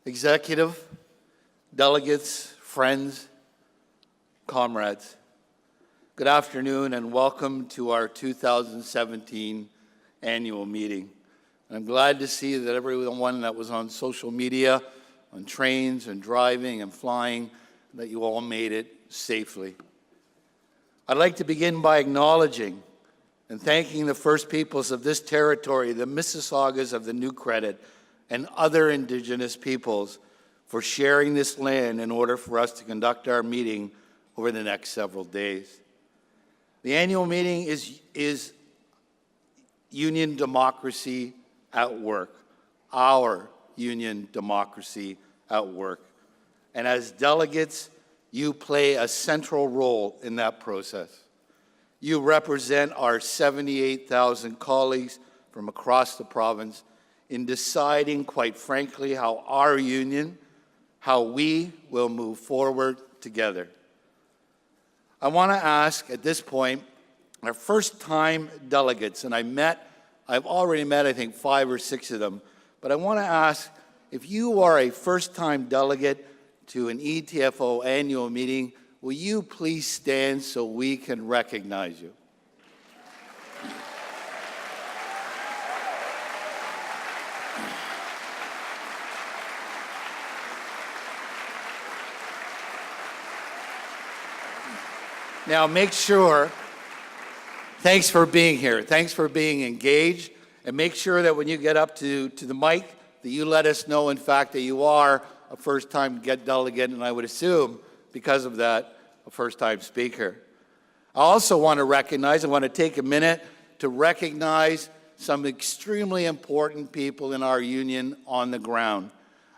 executive, delegates, friends, comrades, good afternoon and welcome to our 2017 annual meeting. And I'm glad to see that everyone that was on social media, on trains and driving and flying, that you all made it safely. I'd like to begin by acknowledging and thanking the First Peoples of this territory, the Mississaugas of the New Credit, and other Indigenous peoples for sharing this land in order for us to conduct our meeting over the next several days. The annual meeting is union democracy at work, our union democracy at work. And as delegates, you play a central role in that process. You represent our 78,000 colleagues from across the province in deciding, quite frankly, how our union, how we will move forward together. I want to ask at this point, our first-time delegates, and I've already met, I think, 5 or 6 of them, but I want to ask, if you are a first-time delegate to an ETFO annual meeting, will you please stand so we can recognize you? Now make sure, thanks for being here, thanks for being engaged, and make sure that when you get up to the mic, that you let us know, in fact, that you are a first-time delegate, and I would assume, because of that, a first-time speaker. I also want to take a minute to recognize some extremely important people in our union on the ground.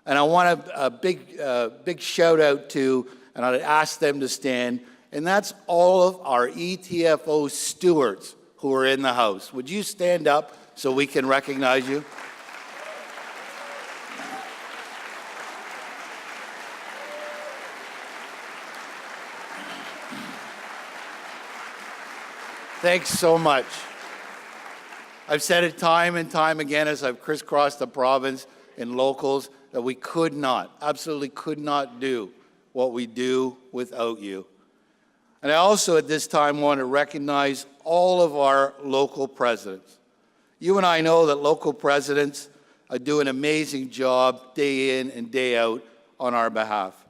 And I want a big shout out to, and I'd ask them to stand, and that's all of our ETFO stewards who are in the house. Would you stand up so we can recognize you? Thanks so much. I've said it time and time again as I've crisscrossed the province in locals that we could not, absolutely could not do what we do without you. And I also at this time want to recognize all of our local presidents. You and I know that local presidents do an amazing job day in and day out on our behalf.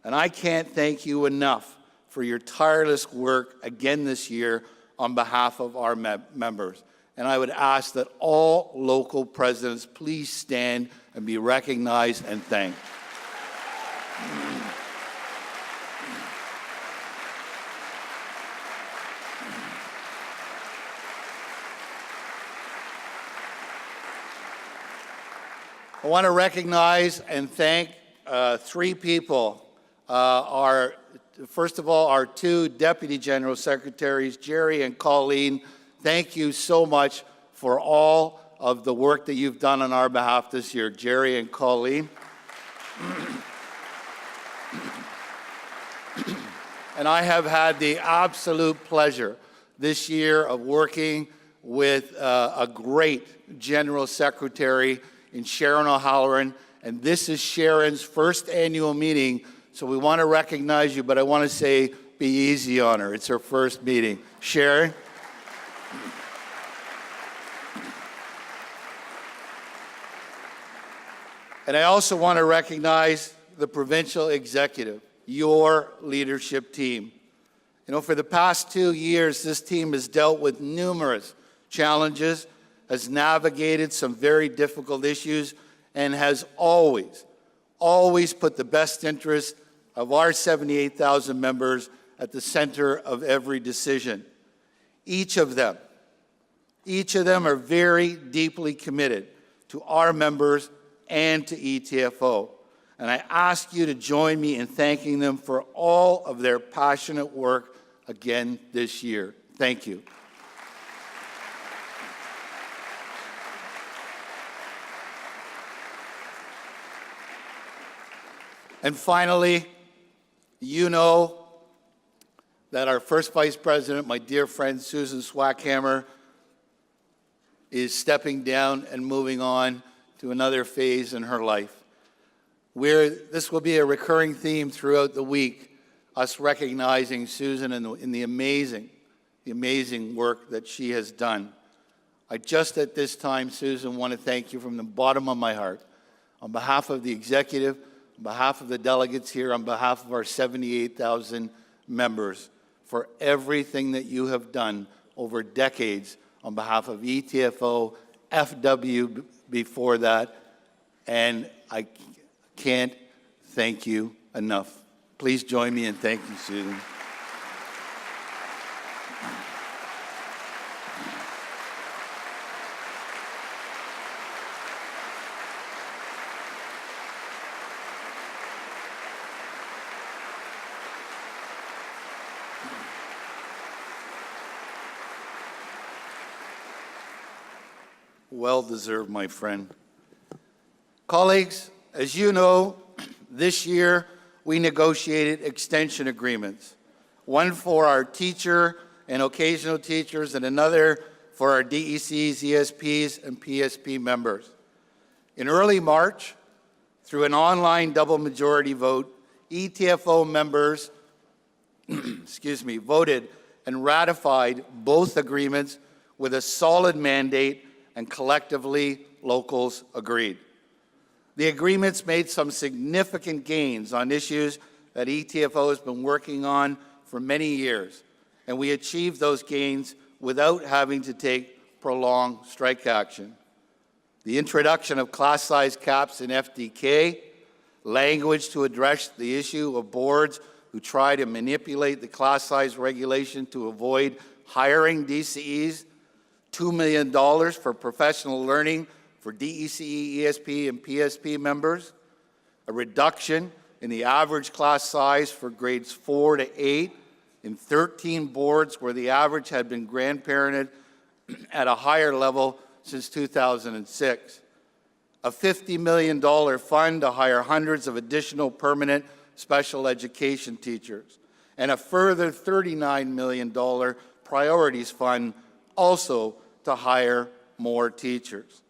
And I can't thank you enough for your tireless work again this year on behalf of our members. And I would ask that all local presidents please stand and be recognized and thanked. I want to recognize and thank 3 people. First of all, our 2 Deputy General Secretaries, Jerry and Colleen. Thank you so much for all of the work that you've done on our behalf this year, Jerry and Colleen. And I have had the absolute pleasure this year of working with a great General Secretary in Sharon O'Halloran, and this is Sharon's first annual meeting, so we want to recognize you, but I want to say be easy on her. It's her first meeting. Sharon? And I also want to recognize the provincial executive, your leadership team. You know, for the past 2 years, this team has dealt with numerous challenges, has navigated some very difficult issues, and has always put the best interest of our 78,000 members at the center of every decision. Each of them are very deeply committed to our members and to ETFO. And I ask you to join me in thanking them for all of their passionate work again this year. Thank you. And finally, you know that our first Vice President, my dear friend Susan Swackhammer, is stepping down and moving on to another phase in her life. This will be a recurring theme throughout the week, us recognizing Susan in the amazing work that she has done. I just at this time, Susan, want to thank you from the bottom of my heart, on behalf of the executive, on behalf of the delegates here, on behalf of our 78,000 members, for everything that you have done over decades on behalf of ETFO, FW before that, and I can't thank you enough. Please join me in thanking you, Susan. Well deserved, my friend. Colleagues, as you know, this year we negotiated extension agreements, one for our teacher and occasional teachers and another for our DECs, ESPs, and PSP members. In early March, through an online double majority vote, ETFO members voted and ratified both agreements with a solid mandate, and collectively, locals agreed. The agreements made some significant gains on issues that ETFO has been working on for many years, and we achieved those gains without having to take prolonged strike action. The introduction of class size caps in FDK, language to address the issue of boards who try to manipulate the class size regulation to avoid hiring DCEs, $2 million for professional learning for DECE, ESP, and PSP members, a reduction in the average class size for grades 4 to 8 in 13 boards where the average had been grandparented at a higher level since 2006, a $50 million fund to hire hundreds of additional permanent special education teachers, and a further $39 million priorities fund also to hire more teachers.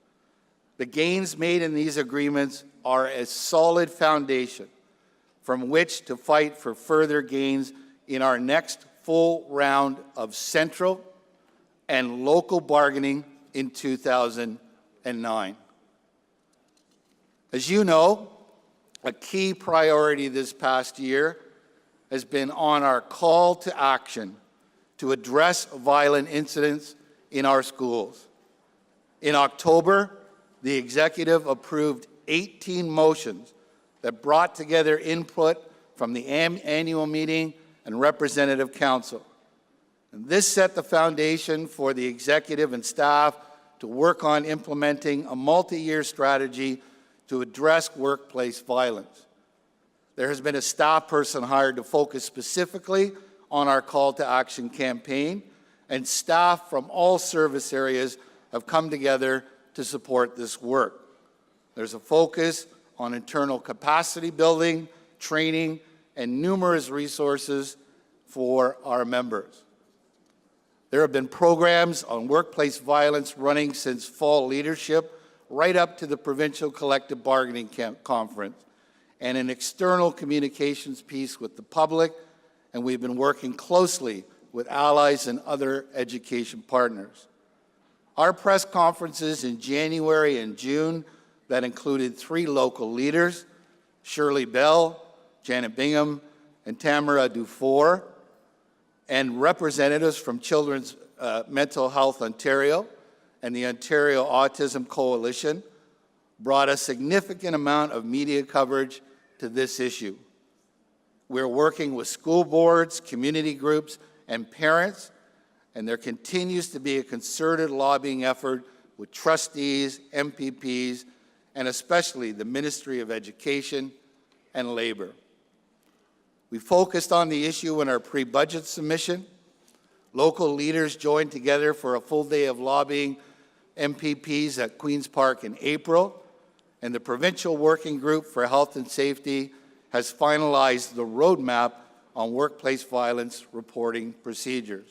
The gains made in these agreements are a solid foundation from which to fight for further gains in our next full round of central and local bargaining in 2009. As you know, a key priority this past year has been on our call to action to address violent incidents in our schools. In October, the executive approved 18 motions that brought together input from the annual meeting and representative council. And this set the foundation for the executive and staff to work on implementing a multi-year strategy to address workplace violence. There has been a staff person hired to focus specifically on our call to action campaign, and staff from all service areas have come together to support this work. There's a focus on internal capacity building, training, and numerous resources for our members. There have been programs on workplace violence running since fall leadership, right up to the Provincial Collective Bargaining Conference, and an external communications piece with the public, and we've been working closely with allies and other education partners. Our press conferences in January and June that included 3 local leaders, Shirley Bell, Janet Bingham, and Tamara Dufour, and representatives from Children's Mental Health Ontario and the Ontario Autism Coalition, brought a significant amount of media coverage to this issue. We're working with school boards, community groups, and parents, and there continues to be a concerted lobbying effort with trustees, MPPs, and especially the Ministry of Education and Labor. We focused on the issue in our pre-budget submission. Local leaders joined together for a full day of lobbying MPPs at Queen's Park in April, and the Provincial Working Group for Health and Safety has finalized the roadmap on workplace violence reporting procedures.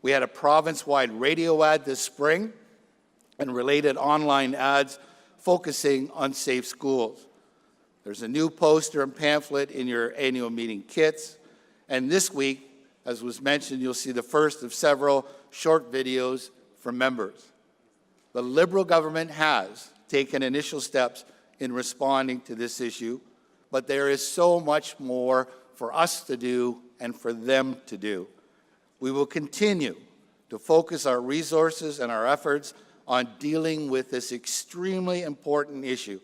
We had a province-wide radio ad this spring and related online ads focusing on safe schools. There's a new poster and pamphlet in your annual meeting kits. And this week, as was mentioned, you'll see the first of several short videos from members. The Liberal government has taken initial steps in responding to this issue, but there is so much more for us to do and for them to do. We will continue to focus our resources and our efforts on dealing with this extremely important issue,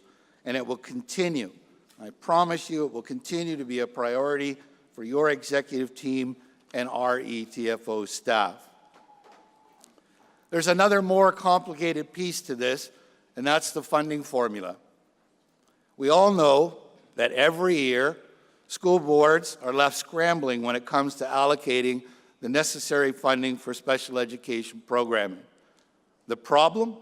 and it will continue. I promise you it will continue to be a priority for your executive team and our ETFO staff. There's another more complicated piece to this, and that's the funding formula. We all know that every year, school boards are left scrambling when it comes to allocating the necessary funding for special education programming. The problem?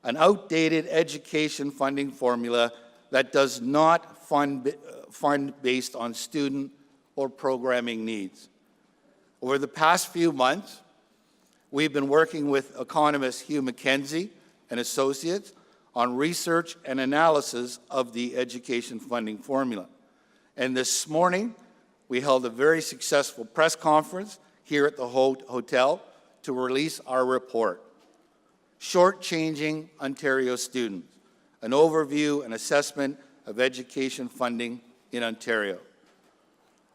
An outdated education funding formula that does not fund based on student or programming needs. Over the past few months, we've been working with economist Hugh McKenzie and Associates on research and analysis of the education funding formula. And this morning, we held a very successful press conference here at the hotel to release our report, Shortchanging Ontario Students, an overview and assessment of education funding in Ontario.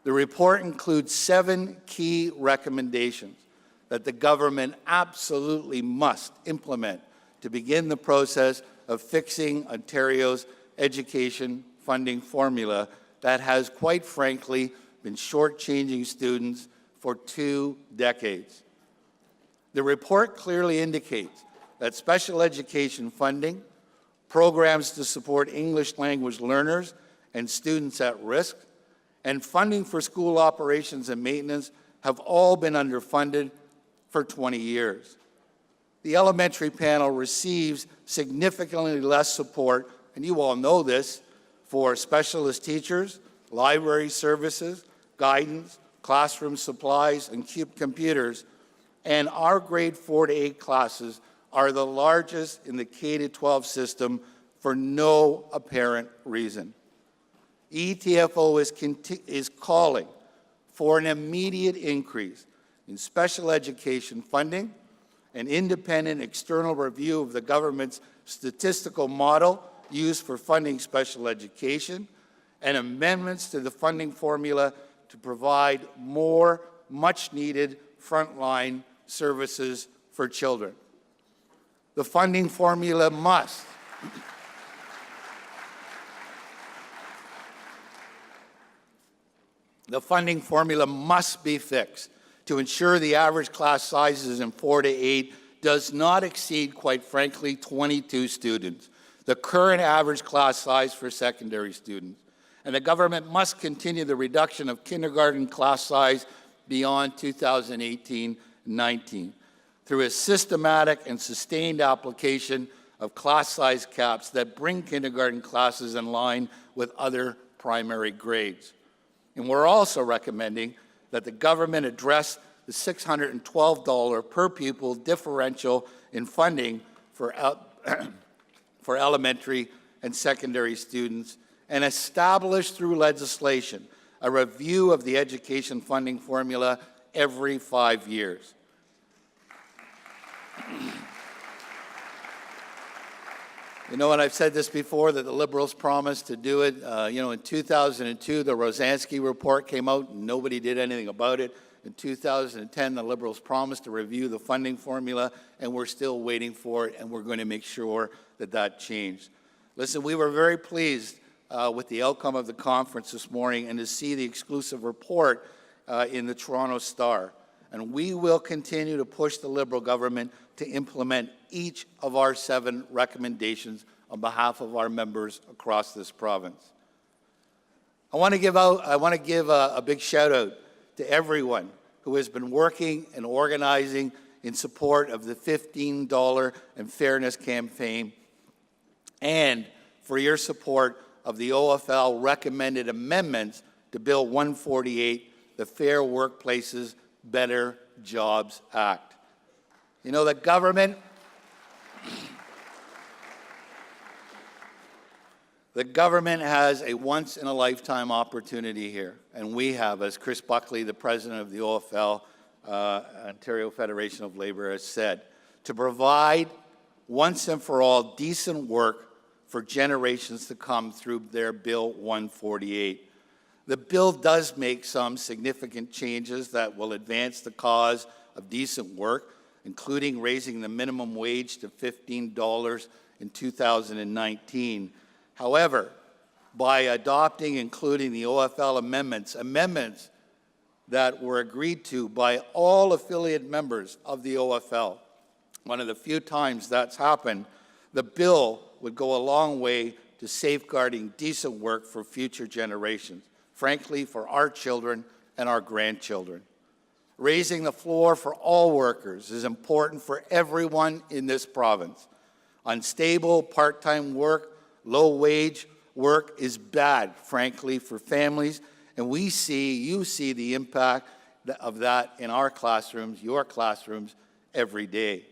The report includes 7 key recommendations that the government absolutely must implement to begin the process of fixing Ontario's education funding formula that has, quite frankly, been shortchanging students for 2 decades. The report clearly indicates that special education funding, programs to support English language learners and students at risk, and funding for school operations and maintenance have all been underfunded for 20 years. The elementary panel receives significantly less support, and you all know this, for specialist teachers, library services, guidance, classroom supplies, and computers, and our grade 4 to 8 classes are the largest in the K-12 system for no apparent reason. ETFO is calling for an immediate increase in special education funding, an independent external review of the government's statistical model used for funding special education, and amendments to the funding formula to provide more much-needed frontline services for children. The funding formula must be fixed to ensure the average class sizes in 4 to 8 does not exceed, quite frankly, 22 students, the current average class size for secondary students. And the government must continue the reduction of kindergarten class size beyond 2018-19 through a systematic and sustained application of class size caps that bring kindergarten classes in line with other primary grades. And we're also recommending that the government address the $612 per pupil differential in funding for elementary and secondary students, and establish through legislation a review of the education funding formula every 5 years. You know, and I've said this before, that the Liberals promised to do it. In 2002, the Rosansky report came out, and nobody did anything about it. In 2010, the Liberals promised to review the funding formula, and we're still waiting for it, and we're going to make sure that that changed. Listen, we were very pleased with the outcome of the conference this morning and to see the exclusive report in the Toronto Star. And we will continue to push the Liberal government to implement each of our 7 recommendations on behalf of our members across this province. I want to give a big shout out to everyone who has been working and organizing in support of the $15 and Fairness campaign, and for your support of the OFL recommended amendments to Bill 148, the Fair Workplaces, Better Jobs Act. You know, the government The government has a once-in-a-lifetime opportunity here, and we have, as Chris Buckley, the president of the OFL, Ontario Federation of Labour, has said, to provide once and for all decent work for generations to come through their Bill 148. The bill does make some significant changes that will advance the cause of decent work, including raising the minimum wage to $15 in 2019. However, by adopting, including the OFL amendments that were agreed to by all affiliate members of the OFL, one of the few times that's happened, the bill would go a long way to safeguarding decent work for future generations, frankly, for our children and our grandchildren. Raising the floor for all workers is important for everyone in this province. Unstable part-time work, low-wage work is bad, frankly, for families, and you see the impact of that in our classrooms, your classrooms, every day.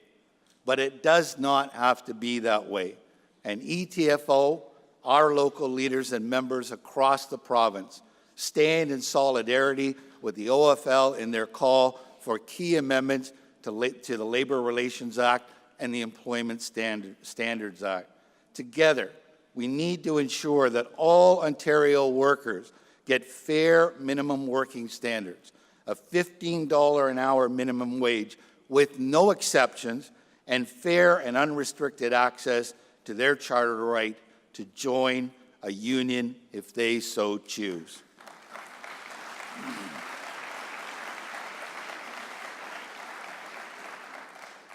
But it does not have to be that way. And ETFO, our local leaders and members across the province, stand in solidarity with the OFL in their call for key amendments to the Labour Relations Act and the Employment Standards Act. Together, we need to ensure that all Ontario workers get fair minimum working standards, a $15 an hour minimum wage with no exceptions, and fair and unrestricted access to their charter right to join a union if they so choose.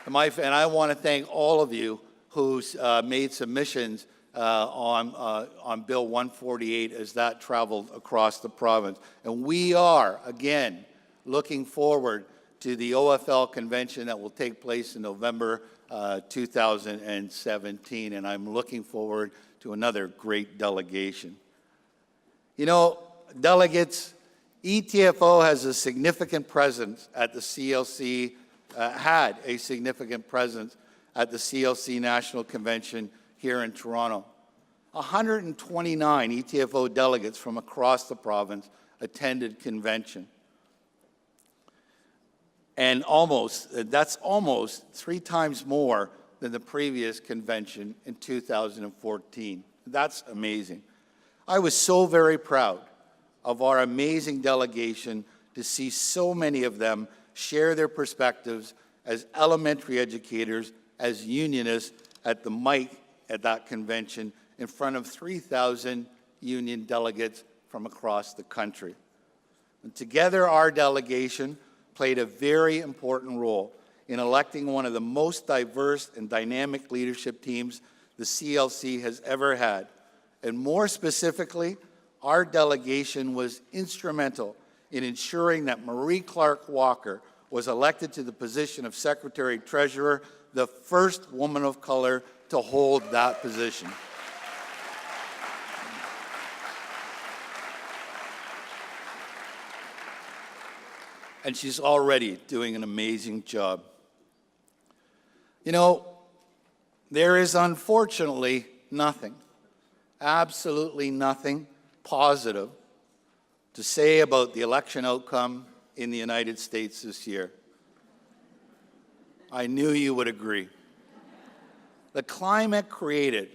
And I want to thank all of you who's made submissions on Bill 148 as that traveled across the province. And we are, again, looking forward to the OFL convention that will take place in November 2017, and I'm looking forward to another great delegation. You know, delegates, ETFO has a significant presence at the CLC, had a significant presence at the CLC National Convention here in Toronto. 129 ETFO delegates from across the province attended convention. And that's almost 3 times more than the previous convention in 2014. That's amazing. I was so very proud of our amazing delegation to see so many of them share their perspectives as elementary educators, as unionists at the mic at that convention in front of 3,000 union delegates from across the country. And together, our delegation played a very important role in electing one of the most diverse and dynamic leadership teams the CLC has ever had. And more specifically, our delegation was instrumental in ensuring that Marie Clark Walker was elected to the position of Secretary-Treasurer, the first woman of color to hold that position. And she's already doing an amazing job. You know, there is unfortunately nothing, absolutely nothing positive to say about the election outcome in the United States this year. I knew you would agree. The climate created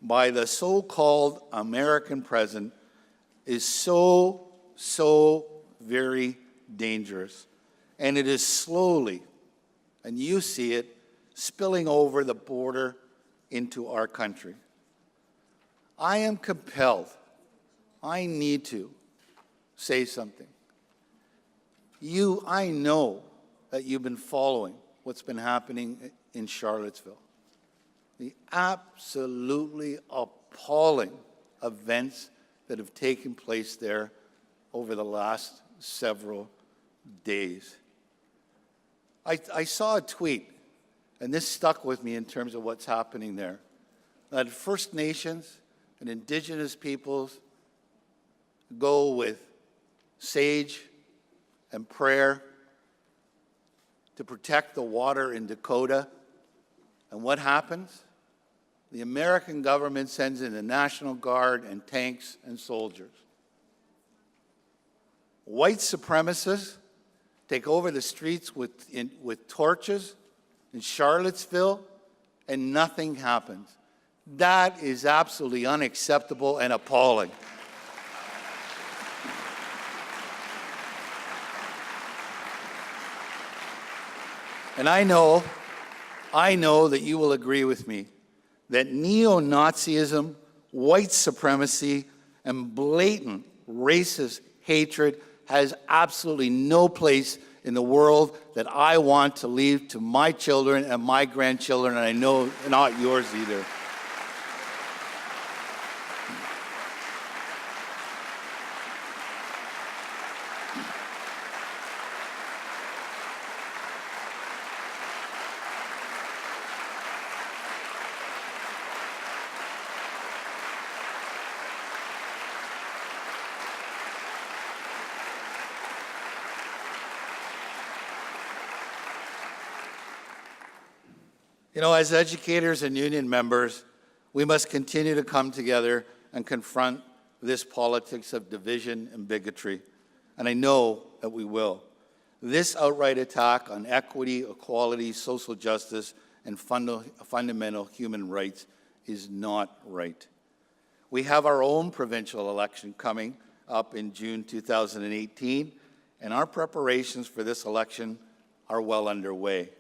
by the so-called American president is so very dangerous. And it is slowly, and you see it, spilling over the border into our country. I am compelled, I need to say something. I know that you've been following what's been happening in Charlottesville. The absolutely appalling events that have taken place there over the last several days. I saw a tweet, and this stuck with me in terms of what's happening there, that First Nations and Indigenous peoples go with sage and prayer to protect the water in Dakota. And what happens? the American government sends in the National Guard and tanks and soldiers. White supremacists take over the streets with torches in Charlottesville, and nothing happens. That is absolutely unacceptable and appalling. And I know that you will agree with me that neo-Nazism, white supremacy, and blatant racist hatred has absolutely no place in the world that I want to leave to my children and my grandchildren, and I know not yours either. You know, as educators and union members, we must continue to come together and confront this politics of division and bigotry, and I know that we will. This outright attack on equity, equality, social justice, and fundamental human rights is not right. We have our own provincial election coming up in June 2018, and our preparations for this election are well underway.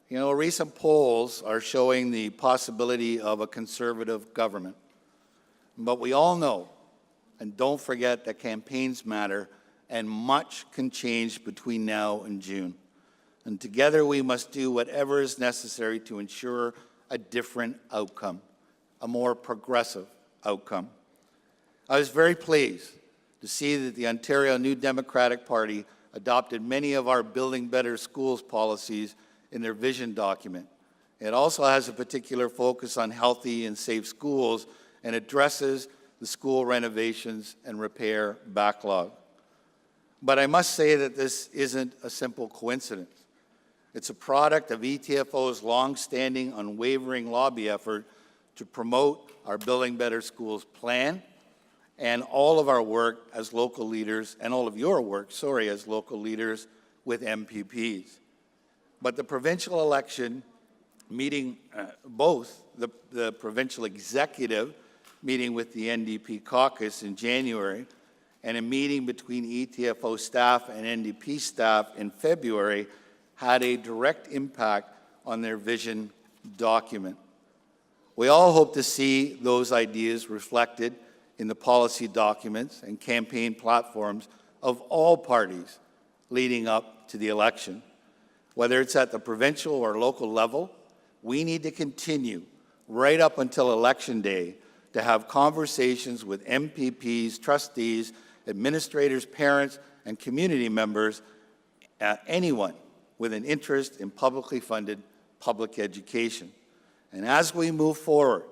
You know, recent polls are showing the possibility of a conservative government. But we all know, and don't forget, that campaigns matter, and much can change between now and June. And together we must do whatever is necessary to ensure a different outcome, a more progressive outcome. I was very pleased to see that the Ontario New Democratic Party adopted many of our Building Better Schools policies in their vision document. It also has a particular focus on healthy and safe schools and addresses the school renovations and repair backlog. But I must say that this isn't a simple coincidence. It's a product of ETFO's long-standing, unwavering lobby effort to promote our Building Better Schools plan and all of our work as local leaders, and all of your work, as local leaders with MPPs. But the provincial election meeting, both the provincial executive meeting with the NDP caucus in January and a meeting between ETFO staff and NDP staff in February had a direct impact on their vision document. We all hope to see those ideas reflected in the policy documents and campaign platforms of all parties leading up to the election. Whether it's at the provincial or local level, we need to continue right up until Election Day to have conversations with MPPs, trustees, administrators, parents, and community members, anyone with an interest in publicly funded public education. And as we move forward,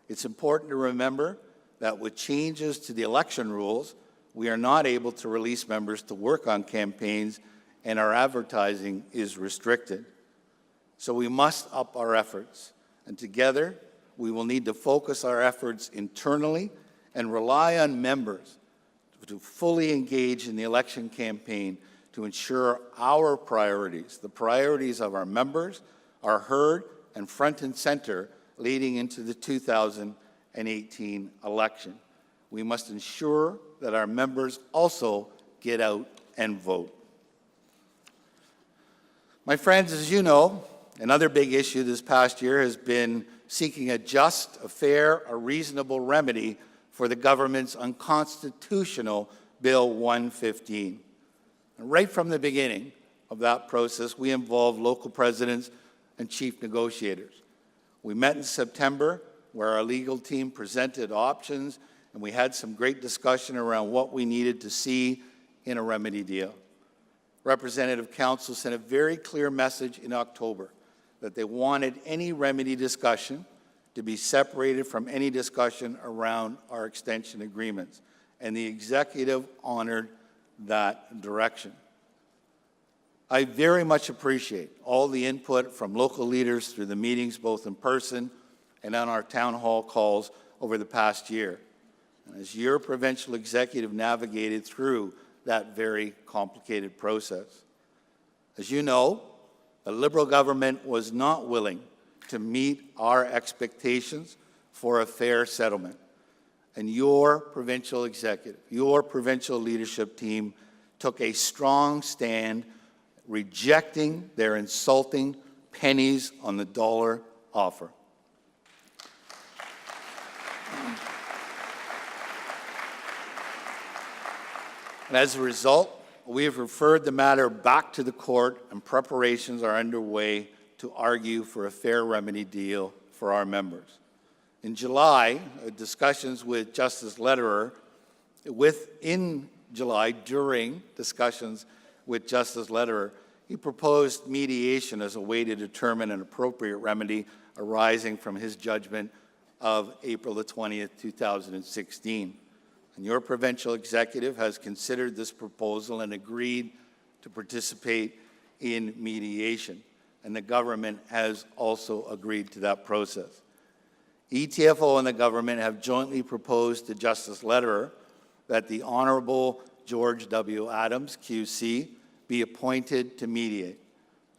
it's important to remember that with changes to the election rules, we are not able to release members to work on campaigns, and our advertising is restricted. So we must up our efforts, and together we will need to focus our efforts internally and rely on members to fully engage in the election campaign to ensure our priorities, the priorities of our members, are heard and front and center leading into the 2018 election. We must ensure that our members also get out and vote. My friends, as you know, another big issue this past year has been seeking a just, a fair, a reasonable remedy for the government's unconstitutional Bill 115. And right from the beginning of that process, we involved local presidents and chief negotiators. We met in September, where our legal team presented options, and we had some great discussion around what we needed to see in a remedy deal. Representative Council sent a very clear message in October that they wanted any remedy discussion to be separated from any discussion around our extension agreements, and the executive honored that direction. I very much appreciate all the input from local leaders through the meetings, both in person and on our town hall calls over the past year. And as your provincial executive navigated through that very complicated process. As you know, the Liberal government was not willing to meet our expectations for a fair settlement. And your provincial executive, your provincial leadership team took a strong stand rejecting their insulting pennies on the dollar offer. And as a result, we have referred the matter back to the court, and preparations are underway to argue for a fair remedy deal for our members. In July, discussions with Justice Lederer, during discussions with Justice Lederer, he proposed mediation as a way to determine an appropriate remedy arising from his judgment of April the 20th, 2016. And your provincial executive has considered this proposal and agreed to participate in mediation. And the government has also agreed to that process. ETFO and the government have jointly proposed to Justice Lederer that the Honourable George W. Adams, QC, be appointed to mediate.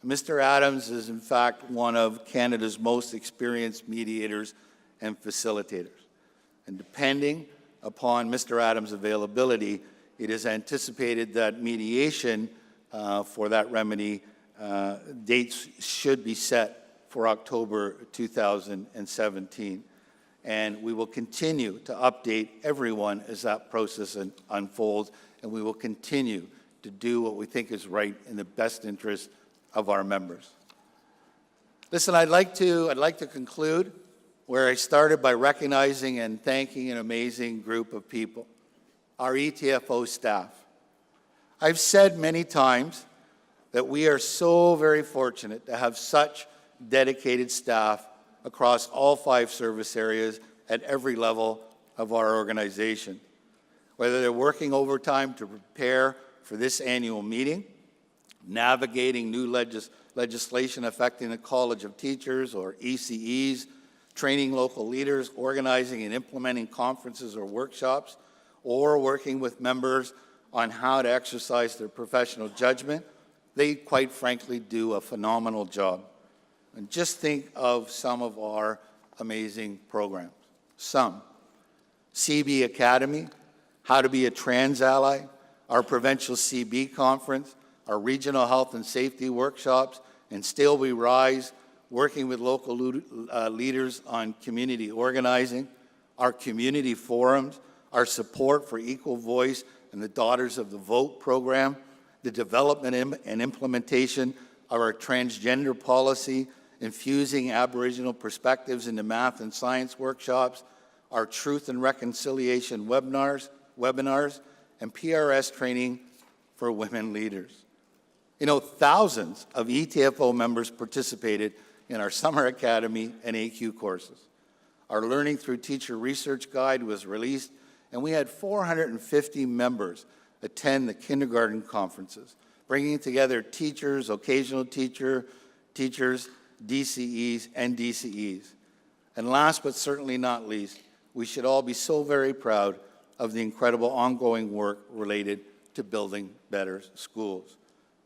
Mr. Adams is, in fact, one of Canada's most experienced mediators and facilitators. And depending upon Mr. Adams' availability, it is anticipated that mediation for that remedy dates should be set for October 2017. And we will continue to update everyone as that process unfolds, and we will continue to do what we think is right in the best interest of our members. Listen, I'd like to conclude where I started by recognizing and thanking an amazing group of people, our ETFO staff. I've said many times that we are so very fortunate to have such dedicated staff across all 5 service areas at every level of our organization. Whether they're working overtime to prepare for this annual meeting, navigating new legislation affecting the College of Teachers or ECEs, training local leaders, organizing and implementing conferences or workshops, or working with members on how to exercise their professional judgment, they quite frankly do a phenomenal job. And just think of some of our amazing programs. Some. CB Academy, How to Be a Trans Ally, our Provincial CB Conference, our Regional Health and Safety Workshops, and Still We Rise, working with local leaders on community organizing, our community forums, our support for Equal Voice and the Daughters of the Vote program, the development and implementation of our transgender policy, infusing Aboriginal perspectives into math and science workshops, our Truth and Reconciliation webinars, and PRS training for women leaders. You know, thousands of ETFO members participated in our Summer Academy and AQ courses. Our Learning Through Teacher Research Guide was released, and we had 450 members attend the kindergarten conferences, bringing together teachers, occasional teachers, DCEs, and DCEs. And last but certainly not least, we should all be so very proud of the incredible ongoing work related to building better schools.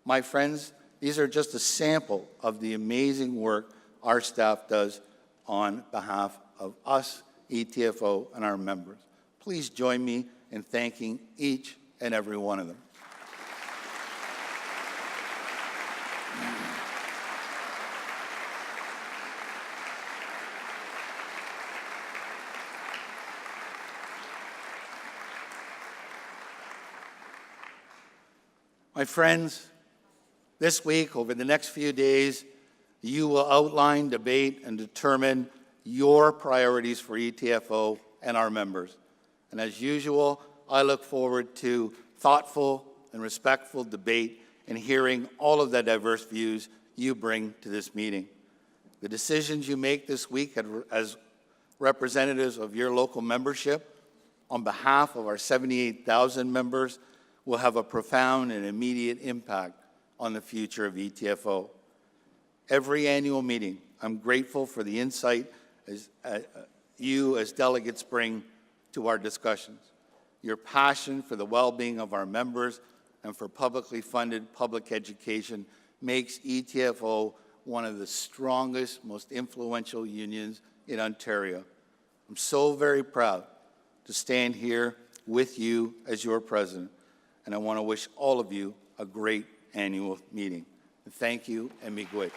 My friends, these are just a sample of the amazing work our staff does on behalf of us, ETFO, and our members. Please join me in thanking each and every one of them. My friends, this week, over the next few days, you will outline, debate, and determine your priorities for ETFO and our members. And as usual, I look forward to thoughtful and respectful debate and hearing all of the diverse views you bring to this meeting. The decisions you make this week as representatives of your local membership on behalf of our 78,000 members will have a profound and immediate impact on the future of ETFO. Every annual meeting, I'm grateful for the insight you as delegates bring to our discussions. Your passion for the well-being of our members and for publicly funded public education makes ETFO one of the strongest, most influential unions in Ontario. I'm so very proud to stand here with you as your president, and I want to wish all of you a great annual meeting. Thank you, and miigwech.